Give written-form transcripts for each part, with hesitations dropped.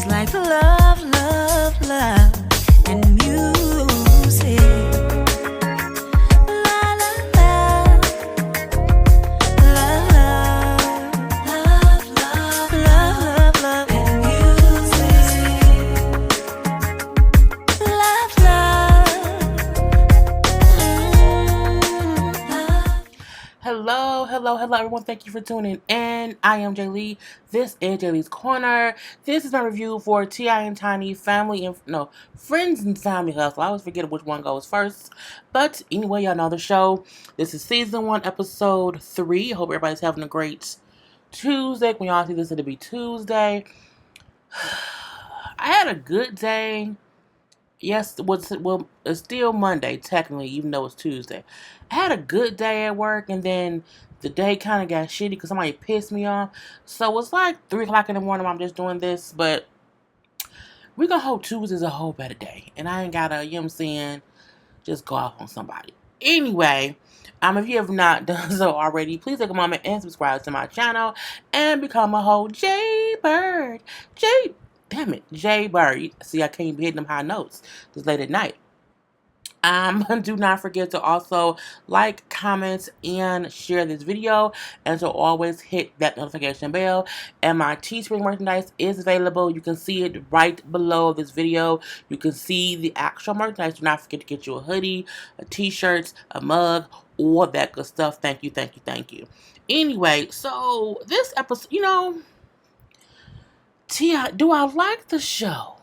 like love, love, love, and music. La la la, love, love, love, love, love, and music. Love, love. Hello, everyone. Thank you for tuning in. I am Jay Lee. This is Jay Lee's Corner. This is my review for T.I. and Tiny Friends and Family Hustle. I always forget which one goes first. But anyway, y'all know the show. This is season 1, episode 3. I hope everybody's having a great Tuesday. When y'all see this, it'll be Tuesday. I had a good day. Yes, it's still Monday, technically, even though it's Tuesday. I had a good day at work, and then the day kind of got shitty because somebody pissed me off. So it's like 3 o'clock in the morning, I'm just doing this, but we're going to hope Tuesday's a whole better day. And I ain't got to, you know what I'm saying, just go off on somebody. Anyway, if you have not done so already, please take a moment and subscribe to my channel and become a whole J-Bird. Damn it, J-Bird. See, I can't be hitting them high notes this late at night. Do not forget to also like, comment, and share this video, and to always hit that notification bell. And my Teespring merchandise is available. You can see it right below this video. You can see the actual merchandise. Do not forget to get you a hoodie, a t-shirt, a mug, all that good stuff. Thank you, thank you, thank you. Anyway, so this episode, T.I., do I like the show?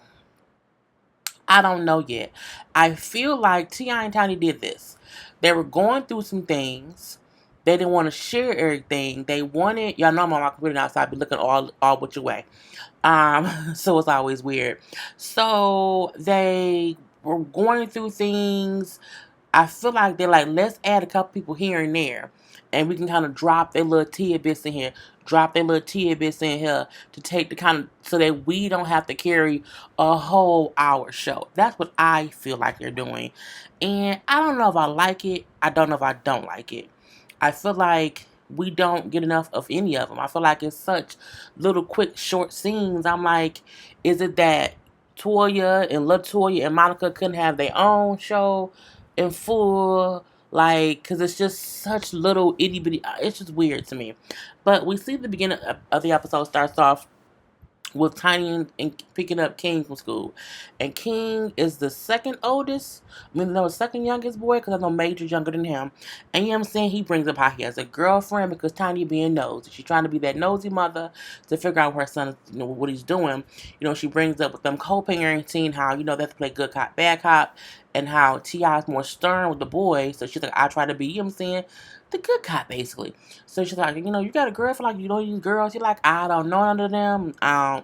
I don't know yet. I feel like T.I. and Tiny did this. They were going through some things. They didn't want to share everything. They wanted, y'all know I'm on my computer now, so I'd be looking all which way. So it's always weird. So they were going through things. I feel like they're like, let's add a couple people here and there. And we can kind of drop their little tidbits in here. Drop their little tidbits in here to take the kind of, so that we don't have to carry a whole hour show. That's what I feel like they're doing. And I don't know if I like it. I don't know if I don't like it. I feel like we don't get enough of any of them. I feel like it's such little quick short scenes. I'm like, is it that Toya and LaToya and Monica couldn't have their own show in full? Like, because it's just such little itty bitty. It's just weird to me. But we see the beginning of the episode starts off with Tiny and picking up King from school. And King is the second oldest. Second youngest boy, because I know Major's younger than him. And you know what I'm saying? He brings up how he has a girlfriend because Tiny being nosy. She's trying to be that nosy mother to figure out her son, what he's doing. She brings up with them co-parenting, how, they have to play good cop, bad cop, and how T.I. is more stern with the boys. So she's like, I try to be, you know what I'm saying, the good cop, basically. So she's like, you got a girlfriend, like, you know these girls? You're like, I don't know none of them.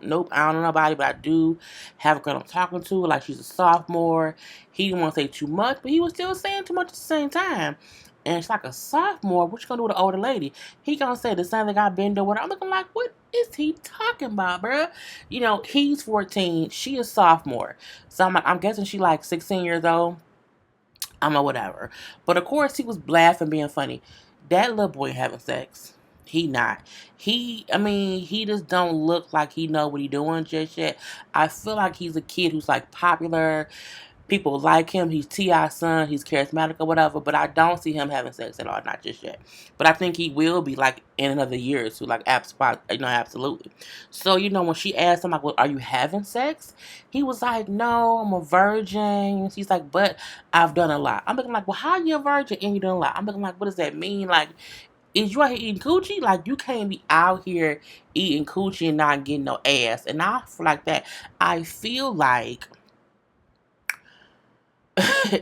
Nope, I don't know nobody, but I do have a girl I'm talking to. Like, she's a sophomore. He didn't want to say too much, but he was still saying too much at the same time. And it's like, a sophomore? What you gonna do with an older lady? He gonna say the same thing I've been doing. I'm looking like, what is he talking about, bruh? He's 14. She is sophomore. So I'm guessing she like 16 years old. I'm a whatever. But of course, he was laughing, being funny. That little boy having sex. He not. He just don't look like he know what he doing just yet. I feel like he's a kid who's like popular. People like him. He's T.I.'s son. He's charismatic or whatever. But I don't see him having sex at all. Not just yet. But I think he will be like in another year or two. Like absolutely. So when she asked him like, well, "Are you having sex?" He was like, "No, I'm a virgin." She's like, "But I've done a lot." I'm looking like, "Well, how are you a virgin and you done a lot?" I'm looking like, "What does that mean? Like, is you out here eating coochie? Like, you can't be out here eating coochie and not getting no ass." And I feel like that. I feel like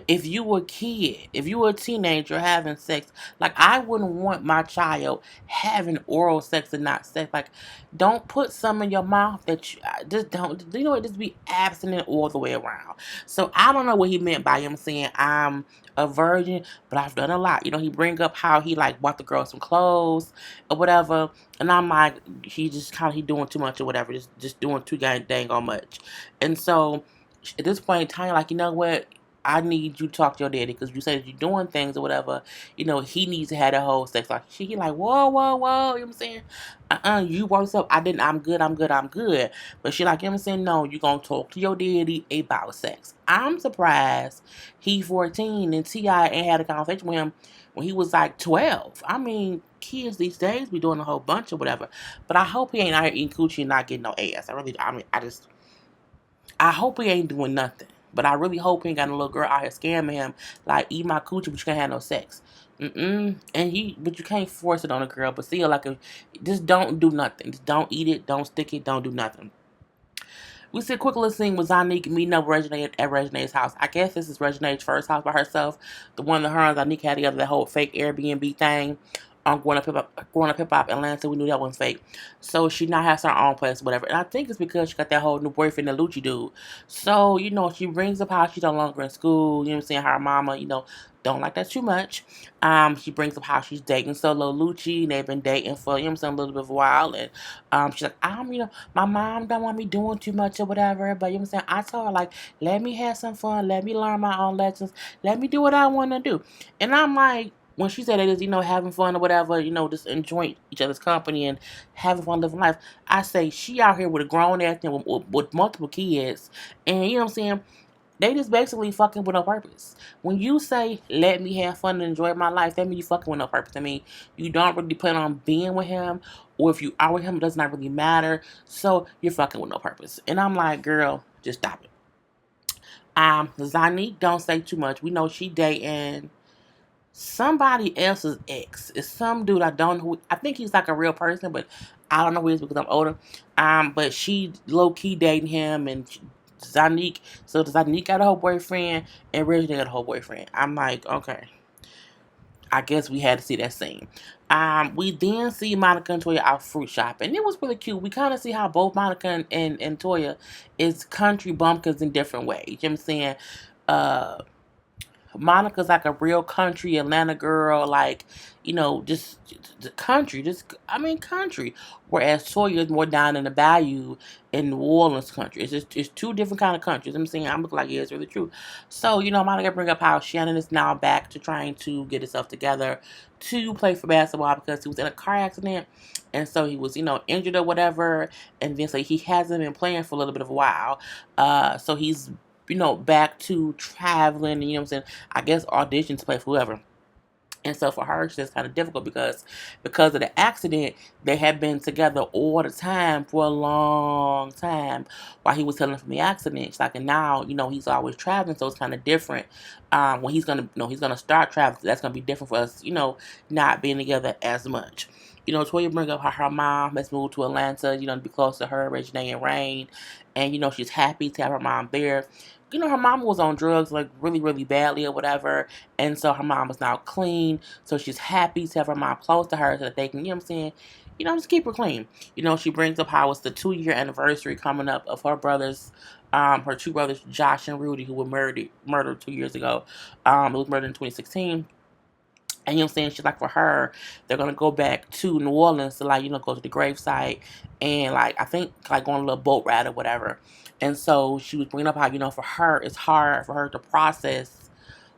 if you were a kid, if you were a teenager having sex, like, I wouldn't want my child having oral sex and not sex. Like, don't put some in your mouth that you just don't, just be abstinent all the way around. So I don't know what he meant by him saying, I'm a virgin, but I've done a lot. He bring up how he like bought the girl some clothes or whatever. And I'm like, he doing too much or whatever. Just doing too dang on much. And so at this point in time, like, you know what? I need you to talk to your daddy because you said you're doing things or whatever. He needs to have that whole sex life. He like, whoa, whoa, whoa. You know what I'm saying? You brought this up. I didn't. I'm good. I'm good. I'm good. But she like, you know what I'm saying? No, you going to talk to your daddy about sex. I'm surprised he 14 and T.I. ain't had a conversation with him when he was like 12. I mean, kids these days be doing a whole bunch or whatever. But I hope he ain't out here eating coochie and not getting no ass. I hope he ain't doing nothing. But I really hope he ain't got a little girl out here scamming him, like, eat my coochie, but you can't have no sex. But you can't force it on a girl. But still, like, just don't do nothing. Just don't eat it, don't stick it, don't do nothing. We see a quick little scene with Zanique meeting up with Reginae at Reginae's house. I guess this is Reginae's first house by herself. The one that her and Zanique had together, that whole fake Airbnb thing. Growing up hip hop Atlanta, we knew that wasn't fake. So she now has her own place, whatever. And I think it's because she got that whole new boyfriend, the Lucci dude. So, she brings up how she's no longer in school, you know what I'm saying? Her mama, don't like that too much. She brings up how she's dating Solo Lucci, and they've been dating for, you know what I'm saying, a little bit of a while. And she's like, my mom don't want me doing too much or whatever. But you know what I'm saying? I told her, like, let me have some fun, let me learn my own lessons, let me do what I want to do. And I'm like, when she said it is, having fun or whatever, just enjoying each other's company and having fun living life, I say she out here with a grown ass and with multiple kids, and you know what I'm saying, they just basically fucking with no purpose. When you say let me have fun and enjoy my life, that means you fucking with no purpose. I mean, you don't really plan on being with him, or if you are with him, it does not really matter. So you're fucking with no purpose. And I'm like, girl, just stop it. Zanique don't say too much. We know she dating somebody else's ex. It's some dude I don't know who. I think he's like a real person, but I don't know who he is because I'm older. But she low key dating him, and Zanique. So Zanique got a whole boyfriend, and Reggie got a whole boyfriend. I'm like, okay. I guess we had to see that scene. We then see Monica and Toya out fruit shopping. It was really cute. We kind of see how both Monica and Toya is country bumpkins in different ways. You know what I'm saying? Uh, Monica's like a real country Atlanta girl, like, just country, country. Whereas Toya is more down in the bayou in New Orleans country. It's two different kind of countries. I'm saying, I'm looking like, yeah, it's really true. So, Monica bring up how Shannon is now back to trying to get himself together to play for basketball because he was in a car accident. And so he was, injured or whatever. And then so he hasn't been playing for a little bit of a while. So he's back to traveling, you know what I'm saying? I guess audition to play for whoever. And so for her, it's just kind of difficult because of the accident, they had been together all the time for a long time while he was healing from the accident. It's like, and now, he's always traveling, so it's kind of different. When he's gonna start traveling, that's gonna be different for us, not being together as much. Toya bring up how her mom has moved to Atlanta, to be close to her, Reginae and Rain. And, she's happy to have her mom there. Her mom was on drugs, like, really, really badly or whatever. And so her mom is now clean. So she's happy to have her mom close to her so that they can, you know what I'm saying, just keep her clean. She brings up how it's the 2-year anniversary coming up of her brothers, her two brothers, Josh and Rudy, who were murdered 2 years ago. It was murdered in 2016. And you know what I'm saying? She's like, for her, they're gonna go back to New Orleans to, like, go to the gravesite and, like, I think, like, go on a little boat ride or whatever. And so she was bringing up how, for her, it's hard for her to process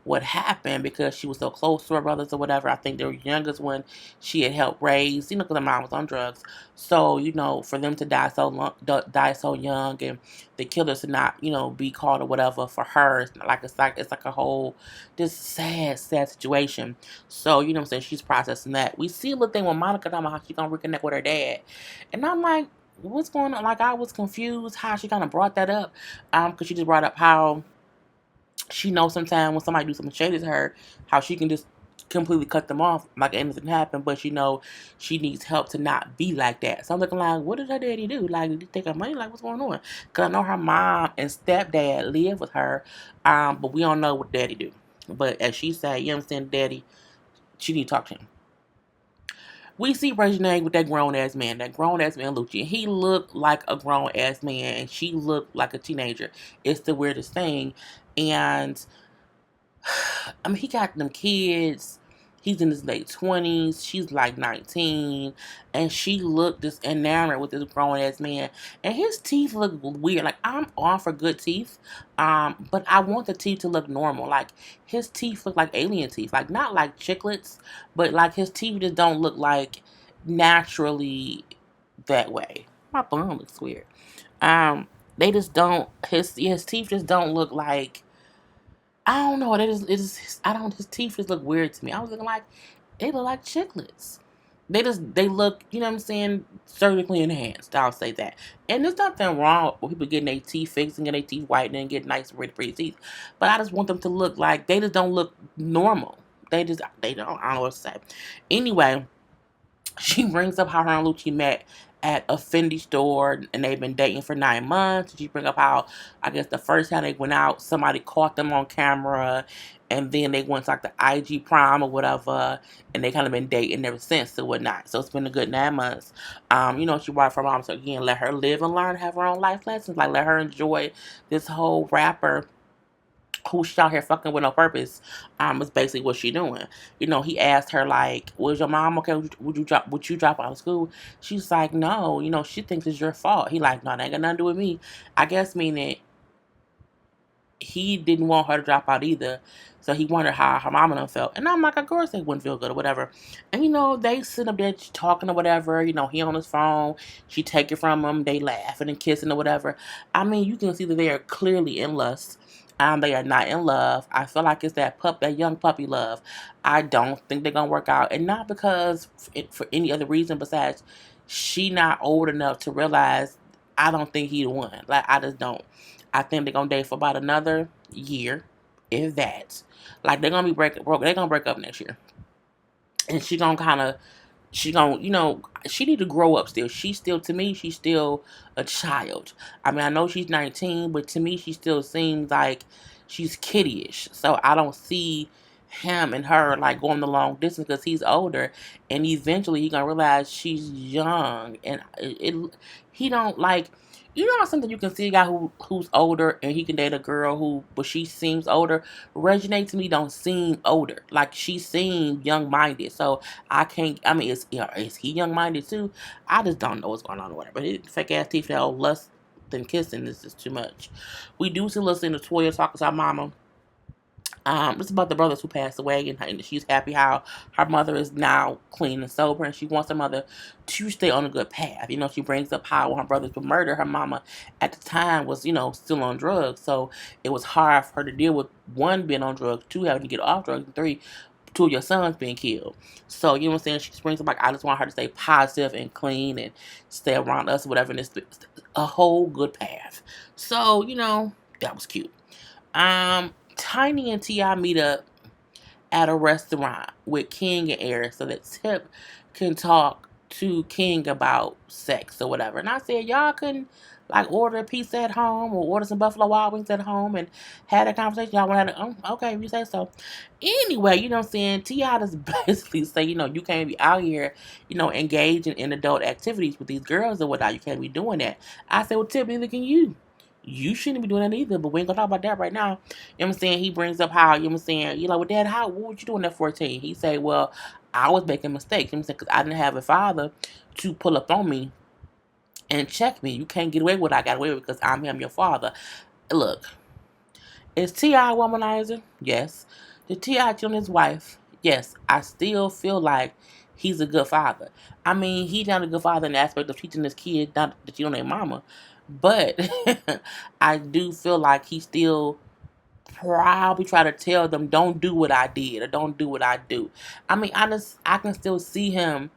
what happened because she was so close to her brothers or whatever. I think they were youngest when she had helped raise, because her mom was on drugs. So, for them to die so young, and the killers to not, be caught or whatever, for her, it's like a whole, this sad situation. So, what I'm saying, she's processing that. We see a little thing with Monica talking about how she's gonna reconnect with her dad. And I'm like, what's going on? Like, I was confused how she kind of brought that up. Because she just brought up how she knows sometimes when somebody do something shady to her, how she can just completely cut them off like anything happened, but she needs help to not be like that. So I'm looking like, what did her daddy do? Like, did he take her money? Like, what's going on? Because I know her mom and stepdad live with her, but we don't know what daddy do. But as she said, you understand, daddy, she need to talk to him. We see Reginae with that grown-ass man Lucci. He looked like a grown-ass man, and she looked like a teenager. It's the weirdest thing. And, he got them kids. He's in his late 20s. She's like 19. And she looked just enamored with this grown ass man. And his teeth look weird. Like, I'm all for good teeth. But I want the teeth to look normal. Like, his teeth look like alien teeth. Like, not like chiclets, but like his teeth just don't look like naturally that way. My bum looks weird. They just don't, his teeth just don't look like, I don't know. I don't. His teeth just look weird to me. I was looking like they look like chiclets. They look, you know what I'm saying, surgically enhanced. I'll say that. And there's nothing wrong with people getting their teeth fixed and getting their teeth whitened and getting nice, pretty teeth. But I just want them to look like they just don't look normal. They don't. I don't know what to say. Anyway, she brings up how her and Lucci met at a Fendi store and they've been dating for 9 months. She brings up how, I guess, the first time they went out, somebody caught them on camera, and then they went to like the IG prom or whatever, and they kind of been dating ever since or whatnot. So it's been a good 9 months. She brought her mom, so again, let her live and learn, have her own life lessons, like let her enjoy this whole rapper who she out here fucking with no purpose, is basically what she doing. He asked her like, "Was your mom okay? Would you drop out of school?" She's like, "No." She thinks it's your fault. He like, "No, that ain't got nothing to do with me." I guess meaning he didn't want her to drop out either. So he wondered how her mama done felt. And I'm like, of course they wouldn't feel good or whatever. And, they sit up there talking or whatever. He on his phone. She take it from him. They laughing and kissing or whatever. I mean, you can see that they are clearly in lust. They are not in love. I feel like it's that young puppy love. I don't think they're going to work out. And not because for any other reason besides she not old enough to realize I don't think he the one. Like, I just don't. I think they're gonna date for about another year, if that. Like they're gonna be broke. They're gonna break up next year, and she gonna, she need to grow up still. To me, she's still a child. I mean, I know she's 19, but to me, she still seems like she's kiddyish. So I don't see him and her like going the long distance because he's older, and eventually he gonna realize she's young, and he don't like. Something you can see a guy who's older and he can date a girl but she seems older. Reginae to me don't seem older. Like she seems young minded. So I can't. I mean, is he young minded too? I just don't know what's going on or whatever. But his fake ass teeth, that old lust and kissing, this is too much. We do see listening to Toya talk to our mama. It's about the brothers who passed away, and she's happy how her mother is now clean and sober, and she wants her mother to stay on a good path. She brings up how when her brothers were murdered, her mama at the time was, still on drugs, so it was hard for her to deal with one, being on drugs, two, having to get off drugs, and three, two of your sons being killed. So, you know what I'm saying? She brings up like, I just want her to stay positive and clean and stay around us, whatever, and it's a whole good path. So, that was cute. Tiny and T.I. meet up at a restaurant with King and Eric so that Tip can talk to King about sex or whatever. And I said, y'all couldn't like order a pizza at home or order some Buffalo Wild Wings at home and had a conversation. Y'all want to have okay, if you say so. Anyway, you know what I'm saying? T.I. just basically say, you can't be out here, engaging in adult activities with these girls or whatnot. You can't be doing that. I said, well, Tip, neither can you. You shouldn't be doing that either, but we ain't gonna talk about that right now. You know what I'm saying? He brings up how, you know what I'm saying, you're like, well, Dad, what would you doing at 14? He say, well, I was making mistakes. You know what I'm saying? Because I didn't have a father to pull up on me and check me. You can't get away with what I got away with because I'm your father. Look, is T.I. a womanizer? Yes. Did T.I. cheat on his wife? Yes. I still feel like he's a good father. I mean, he's not a good father in the aspect of teaching his kid not to cheat on their mama. But I do feel like he still probably try to tell them, don't do what I did or don't do what I do. I mean, I can still see him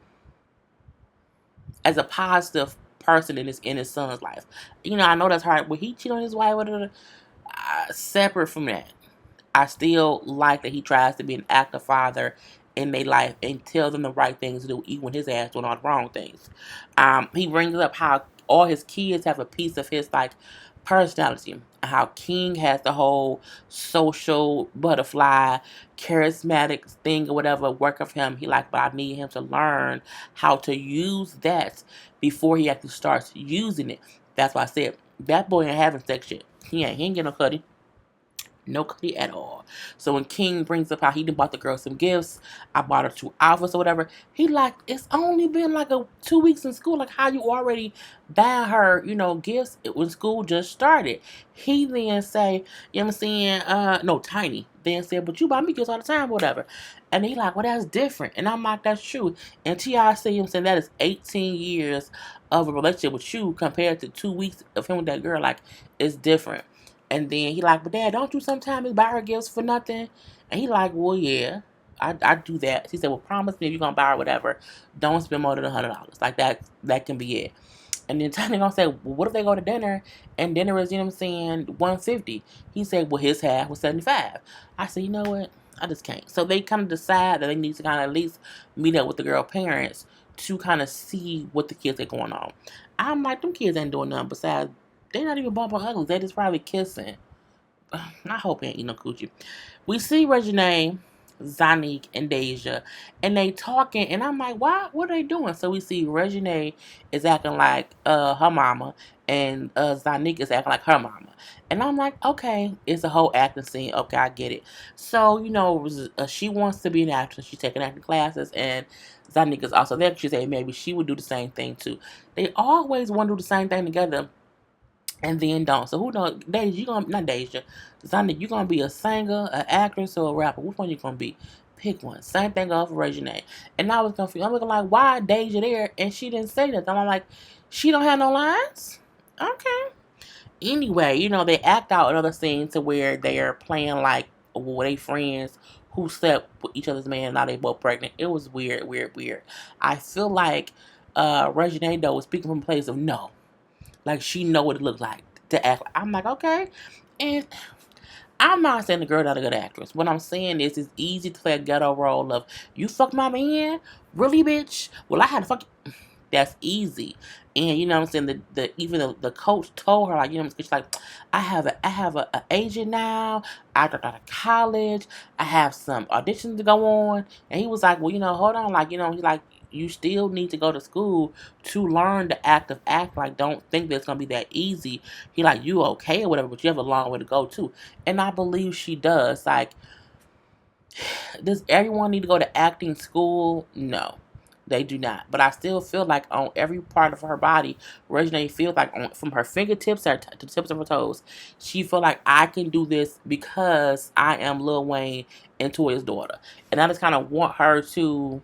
as a positive person in his son's life. I know that's hard. When he cheat on his wife, whatever, separate from that, I still like that he tries to be an active father in their life and tell them the right things to do, even when his ass doing all the wrong things. He brings up how all his kids have a piece of his like personality. How King has the whole social butterfly, charismatic thing or whatever work of him. He like, but I need him to learn how to use that before he actually starts using it. That's why I said that boy ain't having sex shit. He ain't getting no cutty. No cookie at all. So when King brings up how he done bought the girl some gifts, I bought her 2 outfits or whatever. He like, it's only been like 2 weeks in school. Like how you already buying her, gifts when school just started. He then say, you know what I'm saying? No, Tiny then said, but you buy me gifts all the time, whatever. And he like, well, that's different. And I'm like, that's true. And T.I. said, saying that is 18 years of a relationship with you compared to 2 weeks of him with that girl. Like, it's different. And then he like, but Dad, don't you sometimes buy her gifts for nothing? And he like, well, yeah, I do that. He said, well, promise me if you're gonna buy her whatever, don't spend more than $100. Like that can be it. And then Tiny gonna say, well, what if they go to dinner and dinner is, 150? He said, well, his half was 75. I said, you know what? I just can't. So they kind of decide that they need to kind of at least meet up with the girl parents to kind of see what the kids are going on. I'm like, them kids ain't doing nothing besides they're not even bumping uglies. They just probably kissing. I hope he ain't eating no coochie. We see Reginae, Zanique, and Deja, and they talking, and I'm like, why? What are they doing? So we see Reginae is acting like her mama, and Zanique is acting like her mama. And I'm like, okay, it's a whole acting scene. Okay, I get it. So, she wants to be an actress. She's taking acting classes, and Zanique is also there. She said maybe she would do the same thing too. They always want to do the same thing together and then don't. So who knows? Deja, you gonna not Deja, Zana, you gonna be a singer, an actress, or a rapper? Which one you gonna be? Pick one. Same thing goes for Reginae. And I was confused. I'm looking like, why Deja there? And she didn't say that. And I'm like, she don't have no lines. Okay. Anyway, they act out another scene to where they're playing like they friends who slept with each other's man. Now they both pregnant. It was weird, weird, weird. I feel like Reginae though was speaking from a place of no. Like she know what it looked like to act like. I'm like, okay. And I'm not saying the girl not a good actress. What I'm saying is it's easy to play a ghetto role of you fucked my man? Really, bitch? Well, I had to fuck you. That's easy. And you know what I'm saying? The coach told her, like, she's like, I have a agent now. I dropped out of college. I have some auditions to go on. And he was like, well, hold on, like, he's like, you still need to go to school to learn the act of act. Like, don't think that it's gonna be that easy. He like, you okay or whatever, but you have a long way to go too. And I believe she does. Like, does everyone need to go to acting school? No, they do not. But I still feel like on every part of her body, Reginae feels like from her fingertips to the tips of her toes, she feel like I can do this because I am Lil Wayne and Toya's daughter. And I just kind of want her to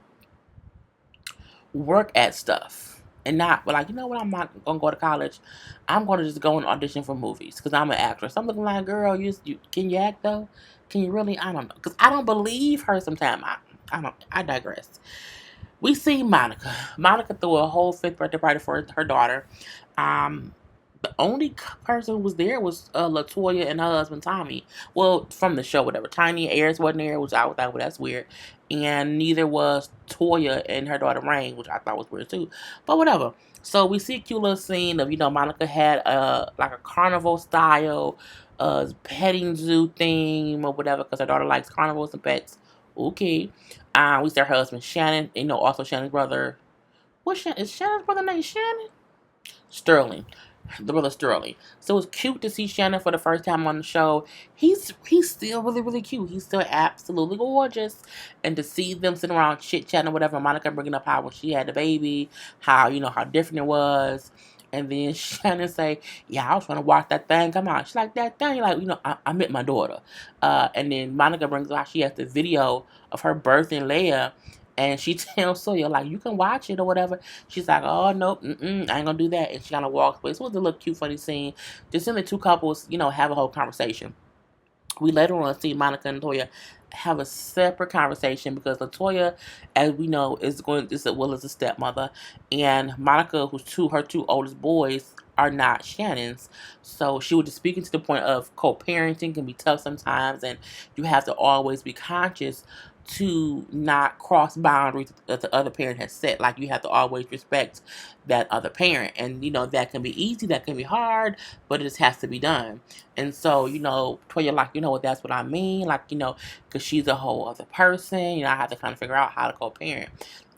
work at stuff and not, but like, you know what, I'm not gonna go to college. I'm gonna just go and audition for movies because I'm an actress. I'm looking like, girl, you can you act though? Can you really? I don't know, because I don't believe her sometimes. I digress. We see Monica. Monica threw a whole fifth birthday party for her daughter. Um, the only person who was there was Latoya and her husband Tommy. Well, from the show, whatever. Tiny Ayers wasn't there, which I thought, well, that's weird. And neither was Toya and her daughter Rain, which I thought was weird too. But whatever. So we see a cute little scene of, Monica had like a carnival style petting zoo theme or whatever, because her daughter likes carnivals and pets. Okay. We see her husband Shannon, also Shannon's brother. Is Shannon's brother named Shannon? Sterling, the brother Sterling. So it's cute to see Shannon for the first time on the show. He's still really, really cute. He's still absolutely gorgeous. And to see them sitting around chit chatting or whatever, Monica bringing up how when she had the baby, how how different it was. And then Shannon say, yeah, I was trying to watch that thing come out. She's like, that thing? Like, I met my daughter. And then Monica brings up how she has the video of her birthing Leia. And she tells Sawyer, like, you can watch it or whatever. She's like, oh, nope, I ain't gonna do that. And she kind of walks away. So it was a little cute, funny scene. Just seeing the two couples, have a whole conversation. We later on see Monica and Latoya have a separate conversation because Latoya, as we know, is well as a stepmother, and Monica, her two oldest boys, are not Shannon's. So she was just speaking to the point of co-parenting can be tough sometimes, and you have to always be conscious to not cross boundaries that the other parent has set. Like, you have to always respect that other parent. And, that can be easy, that can be hard, but it just has to be done. And so, Toya, like, what, that's what I mean. Like, because she's a whole other person. I have to kind of figure out how to co-parent.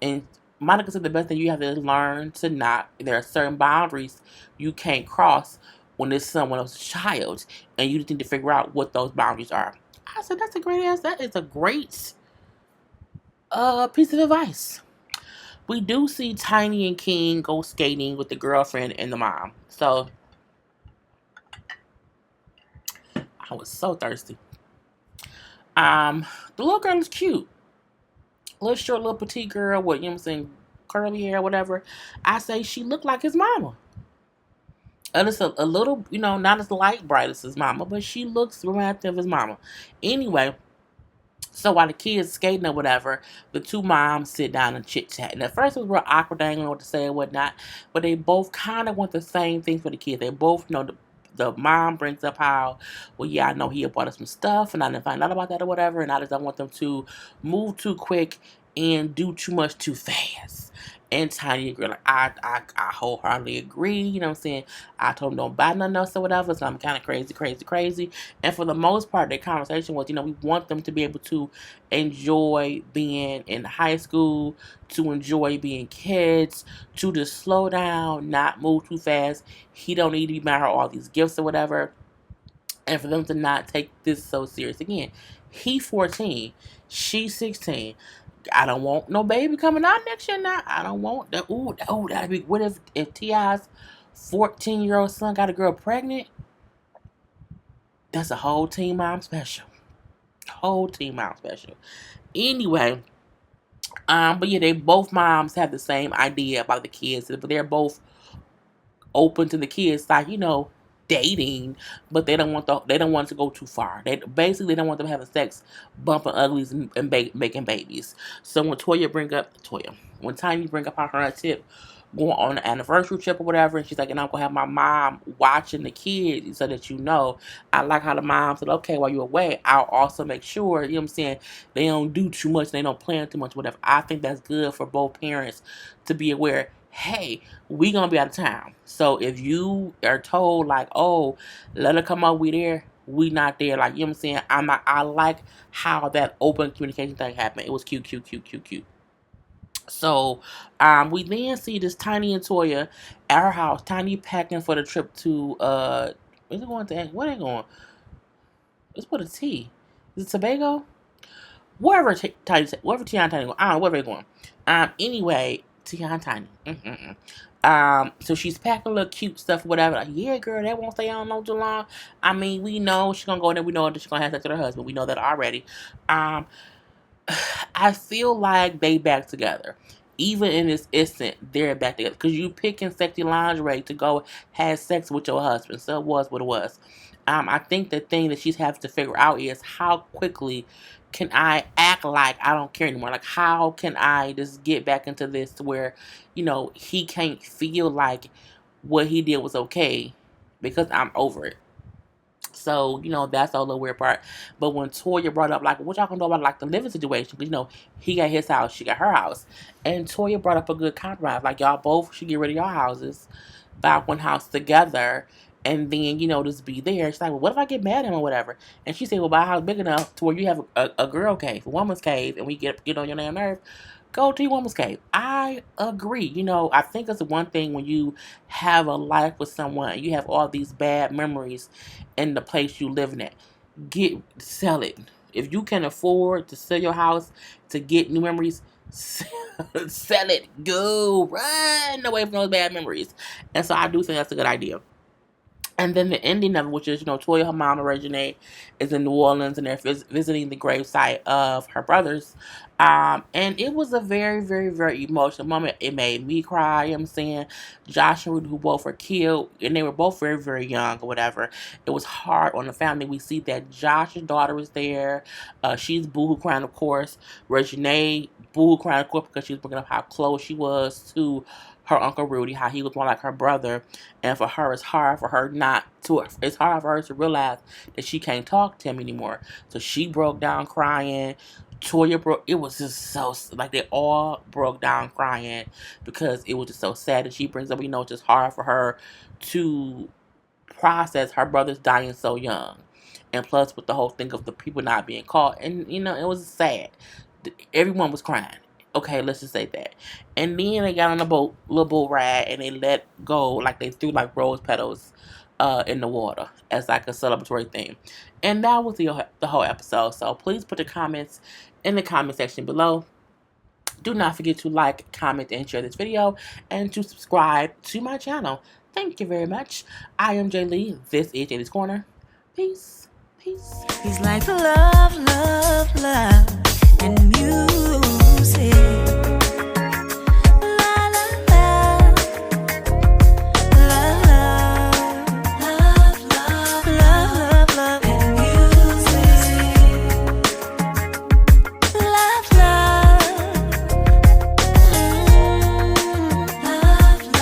And Monica said the best thing you have to learn to not, there are certain boundaries you can't cross when it's someone else's child, and you just need to figure out what those boundaries are. I said, that's a great ass. That is a great piece of advice. We do see Tiny and King go skating with the girlfriend and the mom. So I was so thirsty. The little girl is cute. Little short, little petite girl with, you know what I'm saying, curly hair, whatever. I say she looked like his mama. And it's a little, not as light bright as his mama, but she looks romantic of his mama. Anyway, so while the kids skating or whatever, the two moms sit down and chit chat. And at first it was real awkward, they didn't know what to say and whatnot. But they both kind of want the same things for the kids. They both know the mom brings up how, well, yeah, I know he bought us some stuff and I didn't find out about that or whatever. And I just don't want them to move too quick and do too much too fast. And Tiny agreed, like, I wholeheartedly agree, you know what I'm saying? I told him don't buy nothing else or whatever, so I'm kind of crazy. And for the most part, their conversation was, we want them to be able to enjoy being in high school, to enjoy being kids, to just slow down, not move too fast. He don't need to be married all these gifts or whatever. And for them to not take this so serious. Again, he 14, she's 16. I don't want no baby coming out next year now. I don't want that. Ooh, that'd be. What if T.I.'s 14-year-old son got a girl pregnant? That's a whole teen mom special. Whole teen mom special. Anyway, but yeah, they both moms have the same idea about the kids, but they're both open to the kids, like, dating, but they don't want it to go too far. They basically don't want them having sex, bumping uglies and making babies. So when Tiny bring up her tip going on an anniversary trip or whatever, and she's like, and I'm gonna have my mom watching the kids so that I like how the mom said, okay, while you're away, I'll also make sure, what I'm saying, they don't do too much, they don't plan too much, whatever. I think that's good for both parents to be aware, hey, we gonna be out of town. So if you are told, like, oh, let her come up, we there, we not there. Like, what I'm saying? I like how that open communication thing happened. It was cute. So, we then see this Tiny and Toya at her house. Tiny packing for the trip to, is it going to, where they going? Let's put a T. Is it Tobago? Wherever Tia and Tiny go. I don't know, wherever they're going. Anyway, Tia and Tiny. So she's packing little cute stuff, whatever. Like, yeah, girl, that won't stay on no too long. I mean, we know she's gonna go in there. We know that she's gonna have sex with her husband. We know that already. I feel like they back together. Even in this instant, they're back together. Because you picking sexy lingerie to go have sex with your husband. So it was what it was. I think the thing that she's having to figure out is how quickly can I act like I don't care anymore? Like, how can I just get back into this to where, he can't feel like what he did was okay because I'm over it. So, that's the little weird part. But when Toya brought up, like, what y'all gonna do about, like, the living situation? Because, he got his house, she got her house. And Toya brought up a good compromise. Like, y'all both should get rid of your houses, buy one house together, and then, just be there. She's like, well, what if I get mad at him or whatever? And she said, well, buy a house big enough to where you have a girl cave, a woman's cave, and we get on your damn nerve. Go to your woman's cave. I agree. I think it's one thing when you have a life with someone and you have all these bad memories in the place you live in at. Sell it. If you can afford to sell your house to get new memories, sell it. Go. Run away from those bad memories. And so I do think that's a good idea. And then the ending of it, which is, Toya, her mom, Reginae, is in New Orleans, and they're visiting the gravesite of her brothers. And it was a very, very, very emotional moment. It made me cry, I'm saying. Josh and Rudy, who both were killed, and they were both very, very young or whatever. It was hard on the family. We see that Josh's daughter was there. She's boo-hoo crying, of course. Reginae, boo-hoo crying, of course, because she was bringing up how close she was to her Uncle Rudy, how he was more like her brother, and for her, it's hard for her to realize that she can't talk to him anymore. So she broke down crying. It was just so, like, they all broke down crying because it was just so sad. And she brings up, it's just hard for her to process her brother's dying so young. And plus with the whole thing of the people not being caught. And, it was sad. Everyone was crying. Okay, let's just say that. And then they got on a little boat ride, and they let go, like they threw like rose petals in the water as like a celebratory thing. And that was the whole episode. So please put your comments in the comment section below. Do not forget to like, comment, and share this video, and to subscribe to my channel. Thank you very much. I am Jay Lee. This is Jaylee's Corner. Peace. Peace. He's like love, love, love, and music.